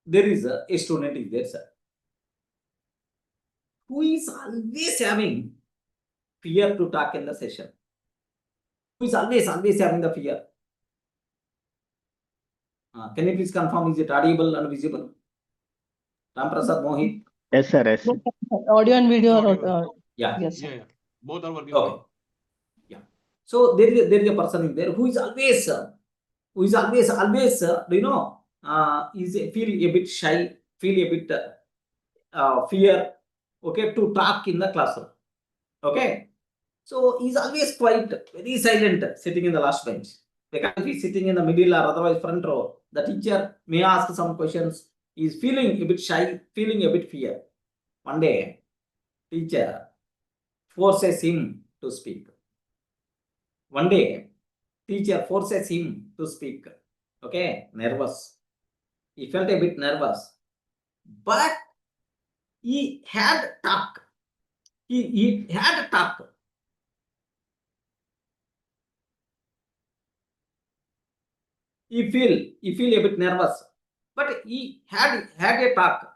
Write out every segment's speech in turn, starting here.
there is a student is there, sir, who is always having fear to talk in the session. Who is always having the fear. Can you please confirm, is it audible and visible? Ram Prasad, Mohit? Yes, sir. Yes. Audio and video are Yeah. yes, sir. Yeah. Both are working. Okay. Yeah. So there is a person in there who is always do you know, is feel a bit shy, feel a bit fear, okay, to talk in the classroom. Okay. So he's always quiet, very silent, sitting in the last bench. Because if he's sitting in the middle or otherwise front row, the teacher may ask some questions. He's feeling a bit shy, feeling a bit fear. One day, teacher forces him to speak. One day, teacher forces him to speak. Okay, nervous. He felt a bit nervous. But he had talk. He had talk. He feel a bit nervous, but he had a talk.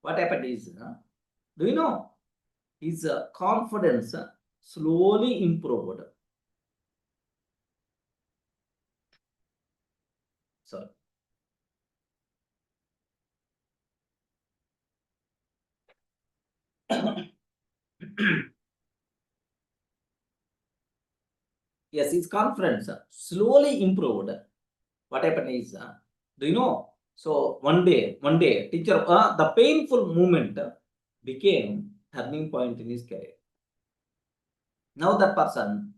What happened is, do you know, his confidence slowly improved. Sorry. Yes, his confidence slowly improved. What happened is, do you know? So one day, teacher, the painful moment became turning point in his career. Now that person,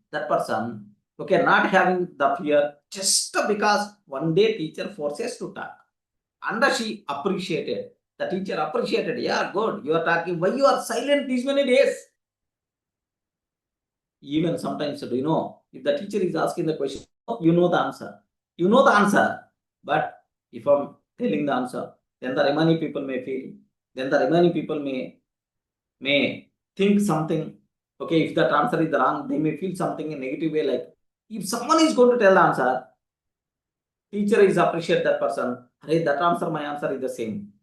okay, not having the fear, just because one day teacher forces to talk, and she appreciated. The teacher appreciated. Yeah, good. You are talking. Why you are silent these many days? Even sometimes, do you know, if the teacher is asking the question, you know the answer. You know the answer. But if I'm telling the answer, then the remaining people may feel. Then the remaining people may think something. Okay, if that answer is wrong, they may feel something in a negative way. Like if someone is going to tell the answer, teacher is appreciate that person. Hey, that answer, my answer is the same.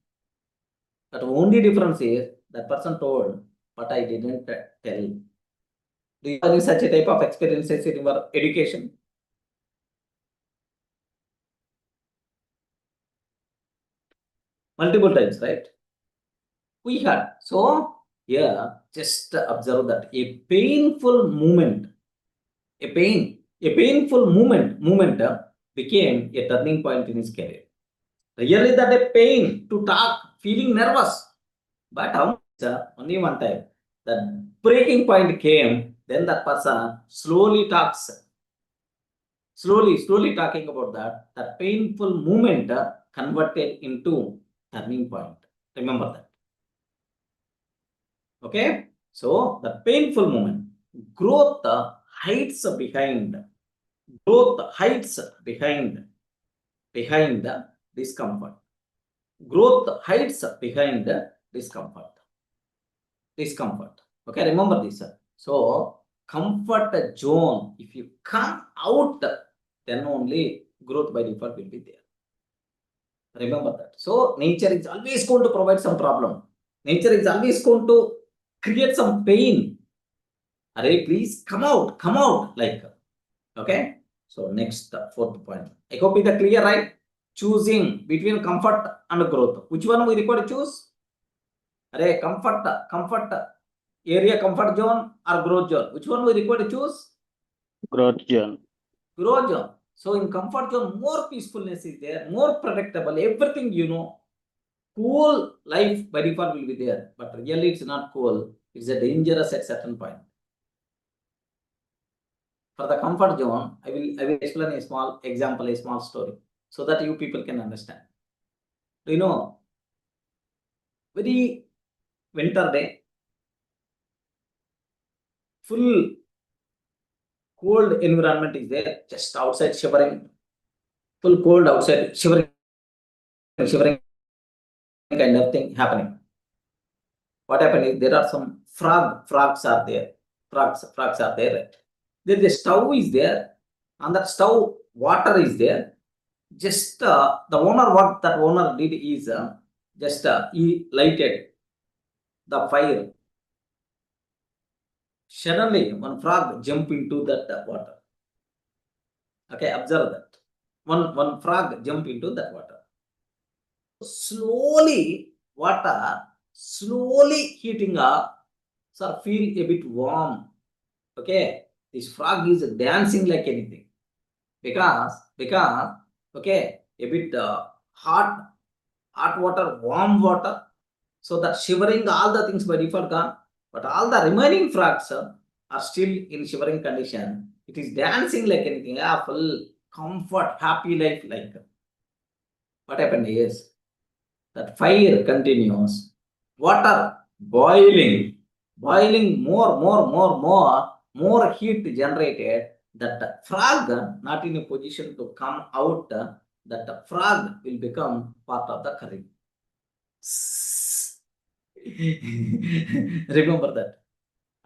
But only difference is that person told, but I didn't tell. Do you have such a type of experiences in your education? Multiple times, right? We had. So here, just observe that a painful moment, a painful moment became a turning point in his career. Really, that a pain to talk, feeling nervous. But how much, only one time, the breaking point came. Then that person slowly talks, slowly talking about that painful moment converted into turning point. Remember that. Okay, so the painful moment, growth hides behind the discomfort. Growth hides behind the discomfort. Okay, remember this. So comfort zone, if you come out, then only growth by default will be there. Remember that. So nature is always going to provide some problem. Nature is always going to create some pain. Array, please come out, like, okay. So next, fourth point. I hope it's clear, right? Choosing between comfort and growth. Which one we require to choose? Array, comfort area, comfort zone or growth zone? Which one we require to choose? Growth zone. Growth zone. So in comfort zone, more peacefulness is there, more predictable, everything you know. Cool life by default will be there, but really it's not cool. It's a dangerous at certain point. For the comfort zone, I will explain a small example, a small story, so that you people can understand. Do you know, very winter day, full cold environment is there, just outside shivering, full cold outside, shivering kind of thing happening. What happened is there are some frogs are there. Frogs are there. Right? There the stove is there. On that stove, water is there. just the owner, what that owner did is just he lighted the fire. Suddenly, one frog jumped into that water. Okay, observe that. One frog jumped into that water. Slowly, water slowly heating up. So feel a bit warm. Okay, this frog is dancing like anything because okay, a bit hot water, warm water. So that shivering, all the things by default gone, but all the remaining frogs are still in shivering condition. It is dancing like anything. Yeah, full comfort, happy life. Like what happened is that fire continues, water boiling, more heat generated. That frog not in a position to come out. That frog will become part of the curry. Remember that.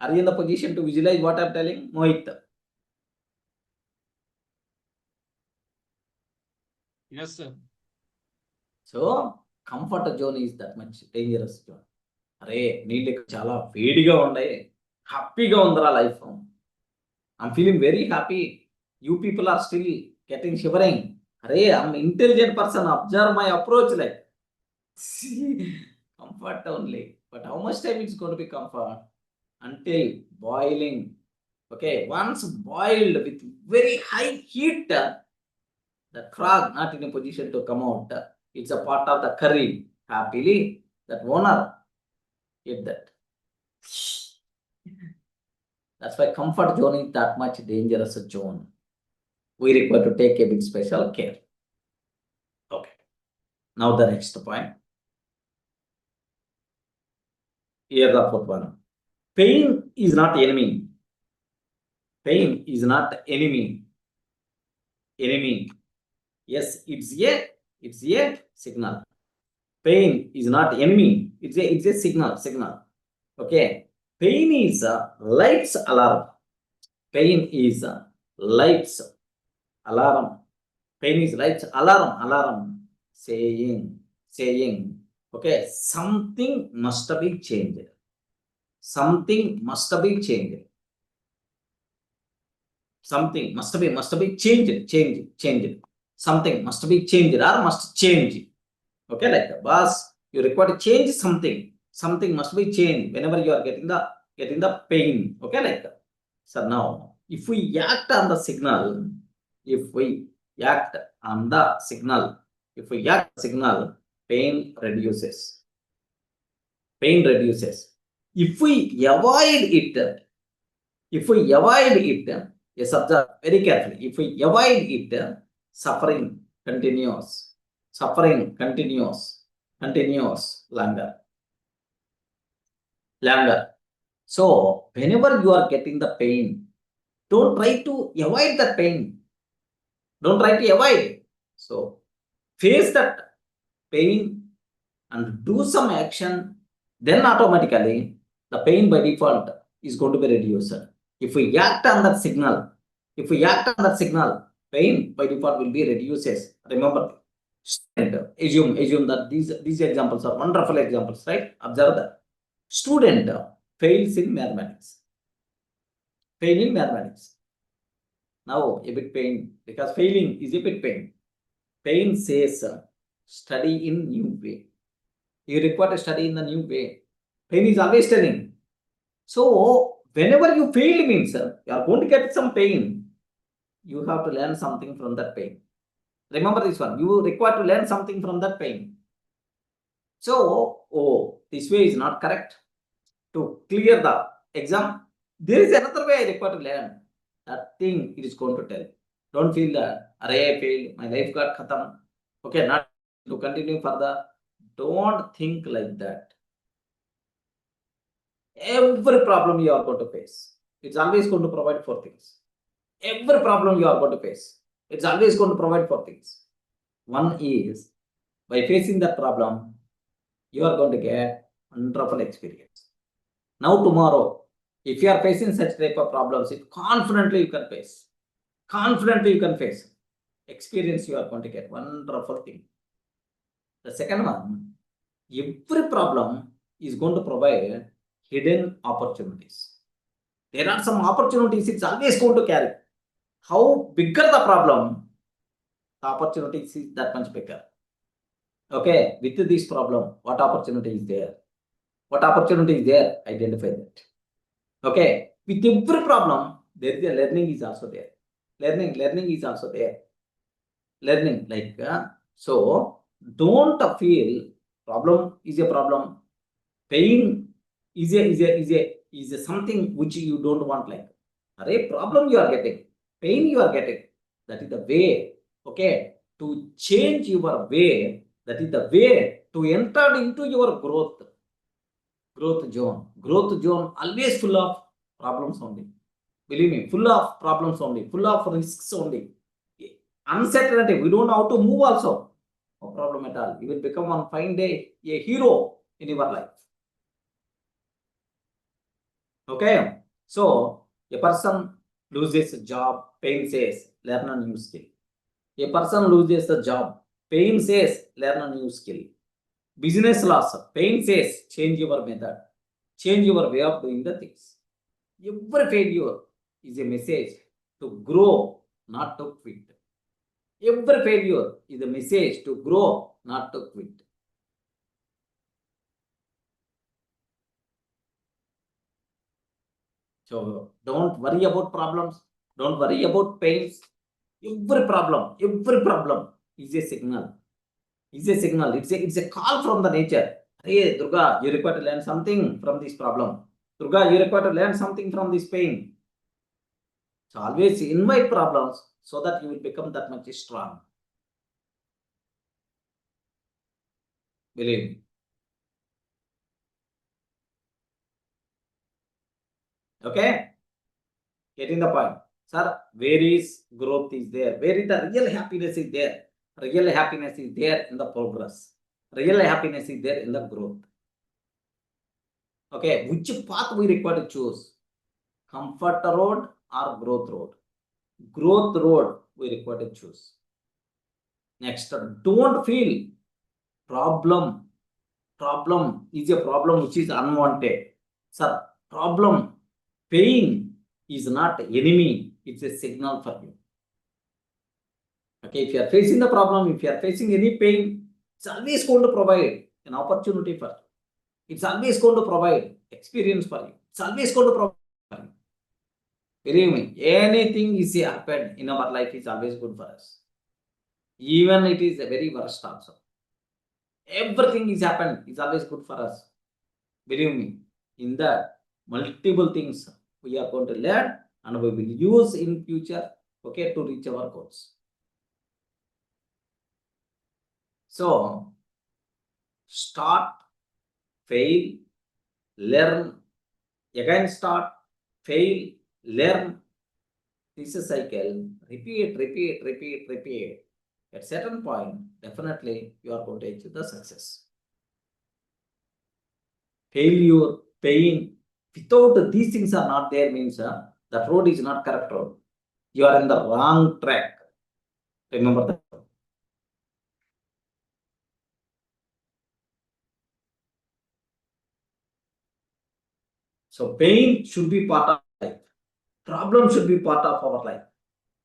Are you in the position to visualize what I'm telling? Mohit. Yes, sir. So, comfort zone is that much dangerous zone. అరే నీళ్ళు చాలా వేడిగా ఉన్నాయి, హ్యాపీగా ఉందిరా life. I'm feeling very happy. You people are still getting shivering. అరే I'm intelligent person, observe my approach like comfort only. But how much time it's going to be comfort? Until boiling. Okay, once boiled with very high heat, the frog not in a position to come out. It's a part of the curry. Happily, that owner ate that. That's why comfort zone is that much dangerous zone. We require to take a bit special care. Okay. Now the next point. Here the fourth one. Pain is not enemy. Pain is not enemy. Enemy. Yes, it's a signal. Pain is not enemy. It's a signal. Okay. Pain is lights alarm. Pain is lights alarm. Pain is lights alarm. Saying. Okay, something must be changed. Something must be changed. Something must be changed. Something must be changed or must change. Okay, like boss, you require to change something. Something must be changed whenever you are getting the pain. Okay, like that. So now, if we act on the signal, pain reduces. If we avoid it, yes, observe very carefully. If we avoid it, suffering continues. Longer. So, whenever you are getting the pain, don't try to avoid that pain. Don't try to avoid. So, face that pain and do some action, then automatically the pain by default is going to be reduced. If we act on that signal, pain by default will be reduces. Remember, assume that these examples are wonderful examples, right? Observe that. Student fails in mathematics. Now a bit pain, because failing is a bit pain. Pain says study in new way. You require to study in the new way. Pain is always telling. So whenever you fail means you are going to get some pain. You have to learn something from that pain. Remember this one. You require to learn something from that pain. So, this way is not correct. To clear the exam, there is another way I require to learn. That thing it is going to tell. Don't feel that, I failed, my life got khatam. Okay, not to continue further. Don't think like that. Every problem you are going to face, it's always going to provide for things. Every problem you are going to face, it's always going to provide for things. One is, by facing that problem, you are going to get wonderful experience. Now tomorrow, if you are facing such type of problems, confidently you can face. experience you are going to get. Wonderful thing. The second one, every problem is going to provide hidden opportunities. There are some opportunities it's always going to carry. How bigger the problem, the opportunities is that much bigger. Okay, with this problem, what opportunity is there? What opportunity is there? Identify that. Okay, with every problem, there is a learning is also there. Learning is also there. Learning, like, so don't feel problem is a problem. Pain is a something which you don't want, like, a problem you are getting, pain you are getting. That is the way, okay, to change your way. That is the way to enter into your growth zone. Growth zone always full of problems only. Believe me, full of problems only, full of risks only. Uncertainty, we don't know how to move also. No problem at all. You will become one fine day a hero in your life. Okay, so a person loses a job, pain says, learn a new skill. A person loses a job, pain says, learn a new skill. Business loss, pain says, change your method, change your way of doing the things. Every failure is a message to grow, not to quit. Every failure is a message to grow, not to quit. So don't worry about problems, don't worry about pains. Every problem is a signal. It's a call from the nature. Hey, Durga, you require to learn something from this problem. Durga, you require to learn something from this pain. So always invite problems so that you will become that much strong. Believe me. Okay? Getting the point. Sir, where is growth is there? Where is the real happiness is there? Real happiness is there in the progress. Real happiness is there in the growth. Okay, which path we require to choose? Comfort road or growth road? Growth road we require to choose. Next, don't feel problem. Problem is a problem which is unwanted. Sir, problem, pain is not enemy, it's a signal for you. Okay, if you are facing the problem, if you are facing any pain, it's always going to provide an opportunity for you. It's always going to provide experience for you. It's always going to provide for you. Believe me, anything is happened in our life is always good for us. Even it is a very worst also. Everything is happened is always good for us. Believe me, in that multiple things we are going to learn and we will use in future, okay, to reach our goals. So start, fail, learn, again start, fail, learn. This is a cycle. Repeat. At certain point, definitely you are going to achieve the success. Failure, pain, without these things are not there means that road is not correct road. You are in the wrong track. Remember that. So pain should be part of life. Problem should be part of our life.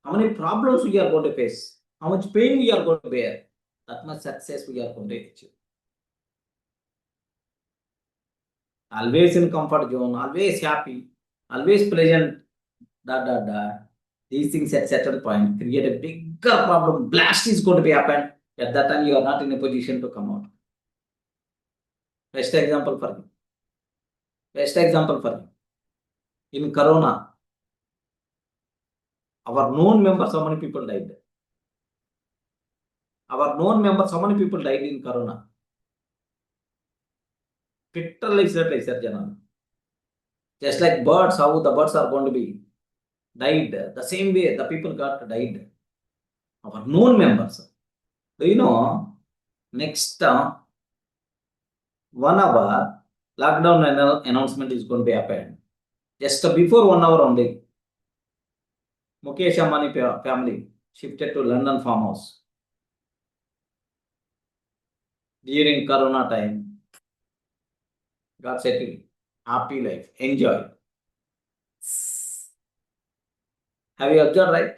How many problems we are going to face? How much pain we are going to bear? That much success we are going to achieve. Always in comfort zone, always happy, always pleasant. These things at certain point create a bigger problem. Blast is going to be happen. At that time, you are not in a position to come out. Best example for you. In Corona, our known members, how many people died? Our known members, how many people died in Corona? Just like birds, how the birds are going to be died. The same way the people got died. Our known members. Do you know, next 1 hour lockdown announcement is going to be happened. Just before 1 hour only, Mukesh Ambani family shifted to London farmhouse. During Corona time, got settled, happy life, enjoy. Have you observed, right?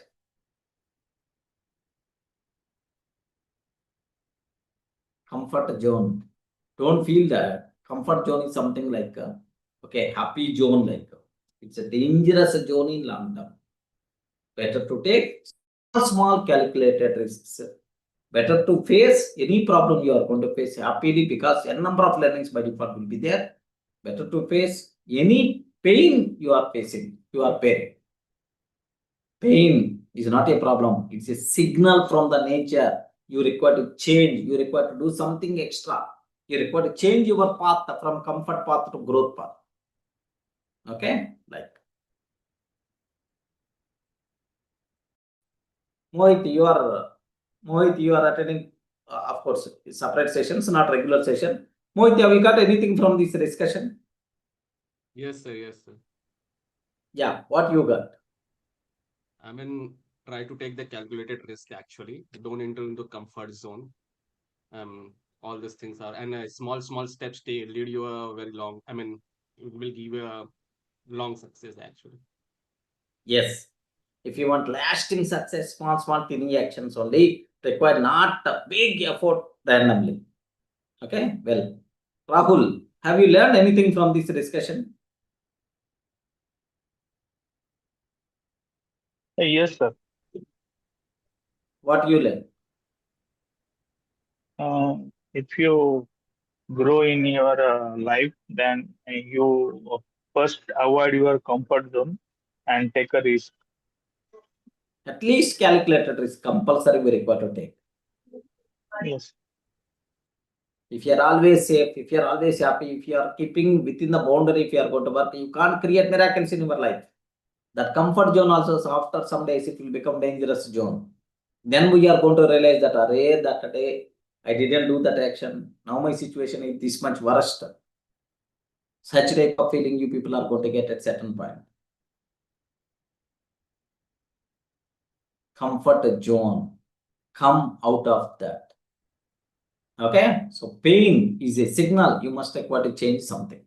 Comfort zone. Don't feel that. Comfort zone is something like, okay, happy zone, like, it's a dangerous zone in long term. Better to take small calculated risks. Better to face any problem you are going to face happily, because a number of learnings by default will be there. Better to face any pain you are facing, you are bearing. Pain is not a problem. It's a signal from the nature. You require to change. You require to do something extra. You require to change your path from comfort path to growth path. Okay, like Mohit, you are attending, of course, separate sessions, not regular session. Mohit, have you got anything from this discussion? Yes, sir. Yes, sir. Yeah, what you got? I mean, try to take the calculated risk actually. Don't enter into comfort zone. All these things are, and small steps lead you a very long, I mean, it will give you a long success actually. Yes. If you want lasting success, small tiny actions only require, not a big effort randomly. Okay, well, Rahul, have you learned anything from this discussion? Yes, sir. What you learn? If you grow in your life, then you first avoid your comfort zone and take a risk. At least calculated risk compulsory we require to take. Yes. If you are always safe, if you are always happy, if you are keeping within the boundary, if you are going to work, you can't create miracles in your life. That comfort zone also, so after some days, it will become dangerous zone. Then we are going to realize that, array, that day I didn't do that action. Now my situation is this much worst. Such type of feeling you people are going to get at certain point. Comfort zone. Come out of that. Okay, so pain is a signal you must require to change something.